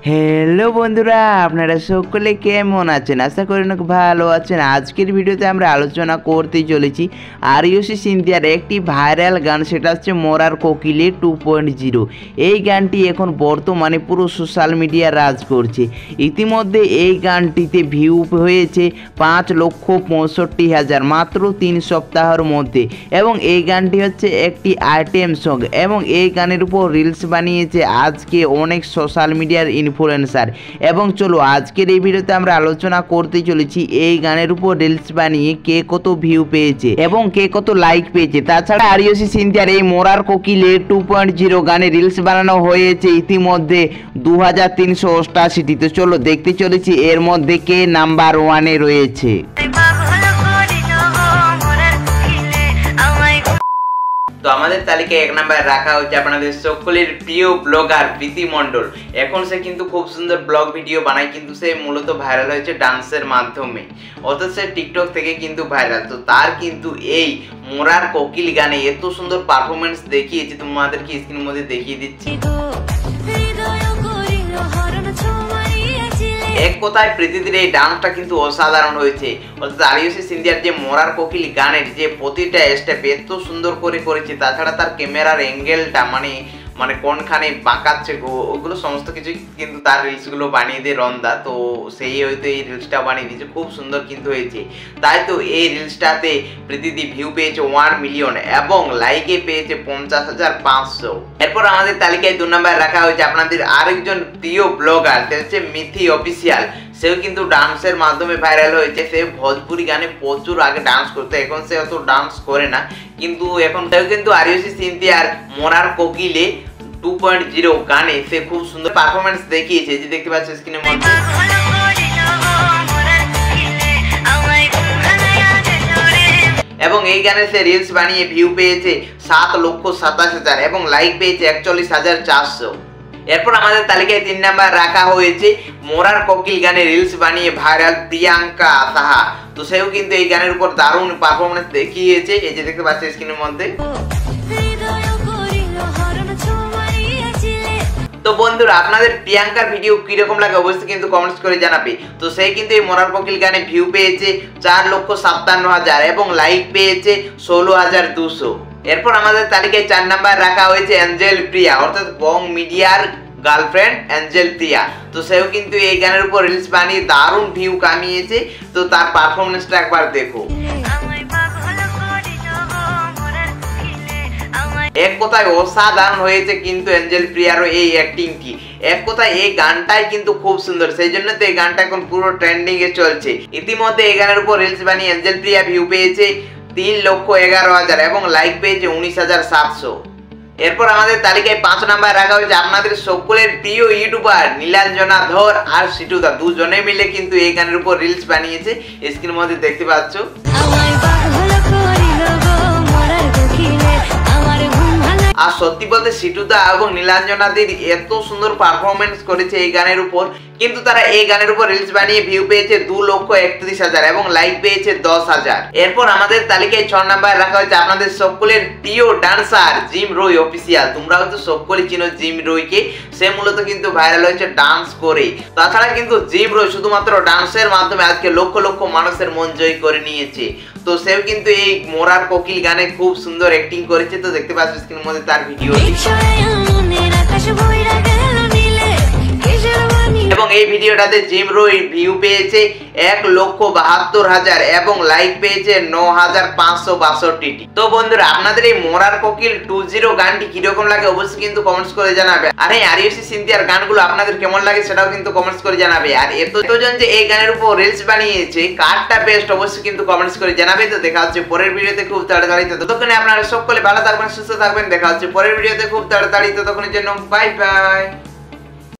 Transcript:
Hello বন্ধুরা, আপনারা সকলে কেমন আছেন? আশা করি অনেক ভালো আছেন। আজকের ভিডিওতে আমরা আলোচনা করতে চলেছি আরিওসি সিন্থিয়ার একটি ভাইরাল গান, সেটা হচ্ছে মরার কোকিলে 2.0। এই গানটি এখন বর্তমানে পুরো সোশ্যাল মিডিয়া রাজ করছে। ইতিমধ্যে এই গানটিতে ভিউ হয়েছে 5,65,000 মাত্র 3 সপ্তাহের মধ্যে, এবং এই গানটি হচ্ছে একটি আইটেম সং, এবং এই গানের উপর রিলস বানিয়েছে আজকে অনেক সোশ্যাল মিডিয়ার ইনফ্লুয়েন্সার। এবং চলো আজকের এই ভিডিওতে আমরা আলোচনা করতে চলেছি এই গানের উপর রিলস বানিয়ে কে কত ভিউ পেয়েছে এবং কে কত লাইক পেয়েছে। তাছাড়া আরিওসি সিন্থিয়ার এই মরার কোকিলে 2.0 গানে রিলস বানানো হয়েছে ইতিমধ্যে 2388টি। তো চলো দেখতে চলেছি এর মধ্যে কে নাম্বার 1-এ রয়েছে। তো আমাদের তালিকায় 1 নম্বরে রাখা হচ্ছে আপনাদের সকলের প্রিয় ব্লগার প্রীতি মণ্ডল। এখন সে কিন্তু খুব সুন্দর ব্লগ ভিডিও বানায়, কিন্তু সে মূলত ভাইরাল হয়েছে ডান্সের মাধ্যমে, অর্থাৎ সে টিকটক থেকে কিন্তু ভাইরাল। তো তার কিন্তু এই মরার কোকিল গানে এত সুন্দর পারফরমেন্স দেখিয়েছে, তোমাদেরকে স্ক্রিনের মধ্যে দেখিয়ে দিচ্ছি। এক কথায় প্রীতিদের এই ডান্সটা কিন্তু অসাধারণ হয়েছে, অর্থাৎ আরিওসি সিন্থিয়ার যে মরার কোকিল গানের যে প্রতিটা স্টেপ এত সুন্দর করে করেছে। তাছাড়া তার ক্যামেরার অ্যাঙ্গেলটা মানে কোনখানে বাঁকাচ্ছে ওগুলো সমস্ত কিছু কিন্তু তার রিলসগুলো বানিয়ে দিয়ে রন্দা, তো সেই হয়তো এই রিলসটা বানিয়ে দিয়েছে, খুব সুন্দর কিন্তু হয়েছে। তাই তো এই রিলসটাতে প্রীতিদি ভিউ পেয়েছে 1 মিলিয়ন এবং লাইকে পেয়েছে 50,500। এরপর আমাদের তালিকায় 2 নম্বরে রাখা হয়েছে আপনাদের আরেকজন প্রিয় ব্লগার, সে হচ্ছে মিথি অফিসিয়াল। সেও কিন্তু ডান্সের মাধ্যমে ভাইরাল হয়েছে। সে ভোজপুরি গানে প্রচুর আগে ডান্স করতো, এখন সে অত ডান্স করে না, কিন্তু এখন সেও কিন্তু আরিওসি সিন্থিয়ার মরার কোকিলে 2.0 গানে সে খুব সুন্দর পারফরমেন্স দেখিয়েছে, যে দেখতে পাচ্ছ স্ক্রিনের মধ্যে। এবং এই গানে সে রিলস বানিয়ে ভিউ পেয়েছে 7,27,000 এবং লাইক পেয়েছে 41,400। এরপর আমাদের তালিকায় 3 নাম্বার রাখা হয়েছে মরার কোকিল গানে রিলস বানিয়ে ভাইরাল প্রিয়াঙ্কা সাহা। তো সেও কিন্তু এই গানের উপর দারুণ পারফরমেন্স দেখিয়েছে, এই যে দেখতে পাচ্ছ স্ক্রিনের মধ্যে। তো বন্ধুরা, আপনাদের প্রিয়াঙ্কার ভিডিও কিরকম লাগে অবশ্যই কিন্তু কমেন্টস করে জানাবে। তো সে কিন্তু এই মরার কোকিল গানে ভিউ পেয়েছে 4,57,000 এবং লাইক পেয়েছে 16,200। এরপর আমাদের তালিকায় 4 নাম্বার রাখা হয়েছে অ্যাঞ্জেল প্রিয়া, অর্থাৎ বং মিডিয়ার গার্লফ্রেন্ড অ্যাঞ্জেল প্রিয়া। তো সেও কিন্তু এই গানের উপর রিলস বানিয়ে দারুণ ভিউ কামিয়েছে। তো তার পারফরমেন্সটা একবার দেখো। এক কথায় অসাধারণ হয়েছে কিন্তু অ্যাঞ্জেল প্রিয়ারও এই অ্যাক্টিংটি। এক কথায় এই গানটাই কিন্তু খুব সুন্দর, সেই জন্য তো এই গানটা এখন পুরো ট্রেন্ডিং এ চলছে। ইতিমধ্যে এই গানের উপর রিলস বানিয়ে অ্যাঞ্জেল প্রিয়া ভিউ পেয়েছে 3,11,000 এবং লাইক পেয়েছে 19,700। এরপর আমাদের তালিকায় 5 নাম্বার রাখা হয়েছে আপনাদের সকলের প্রিয় ইউটিউবার নীলাঞ্জনা ধর আর সিটুদা, দুজনে মিলে কিন্তু এই গানের উপর রিলস বানিয়েছে, স্ক্রিনের মধ্যে দেখতে পাচ্ছ। আর সত্যি বলতে সিটুদা এবং নীলাঞ্জনাদির এত সুন্দর পারফরমেন্স করেছে এই গানের উপর, কিন্তু তারা এই গানের উপর রিলস বানিয়ে ভিউ পেয়েছে 2,31,000 এবং লাইক পেয়েছে 10,000। এরপর আমাদের তালিকায় 6 নাম্বার রাখা হয়েছে আপনাদের সকলের প্রিয় ডান্সার জিম রয় অফিসিয়াল। তোমরা হয়তো সকলেই চিনো জিম রয়কে, সে মূলত কিন্তু ভাইরাল হয়েছে ডান্স করে। তাছাড়া কিন্তু জিম রয় শুধুমাত্র ডান্সের মাধ্যমে আজকে লক্ষ লক্ষ মানুষের মন জয় করে নিয়েছে। তো সেও কিন্তু এই মরার কোকিল গানে খুব সুন্দর অ্যাক্টিং করেছে, তো দেখতে পাচ্ছ স্ক্রিনের মধ্যে তার ভিডিও। এবং এই ভিডিওটাতে জিম রয় ভিউ পেয়েছে 1,72,000 এবং লাইক পেয়েছে 9,562টি। তো বন্ধুরা, আপনাদের এই মরার কোকিল 2.0 গানটি কিরকম লাগে অবশ্যই কিন্তু কমেন্টস করে জানাবে। আর এই আরিওসি সিন্থিয়ার গানগুলো আপনাদের কেমন লাগে সেটাও কিন্তু কমেন্টস করে জানাবে। আর এতজন যে এই গানের উপর রিলস বানিয়েছে, কারটা বেস্ট অবশ্যই কিন্তু কমেন্টস করে জানাবে। তো দেখা হচ্ছে পরের ভিডিওতে খুব তাড়াতাড়ি। ততক্ষণে আপনারা সকলে ভালো থাকবেন, সুস্থ থাকবেন। দেখা হচ্ছে পরের ভিডিওতে খুব তাড়াতাড়ি। ততক্ষণের জন্য বাই বাই।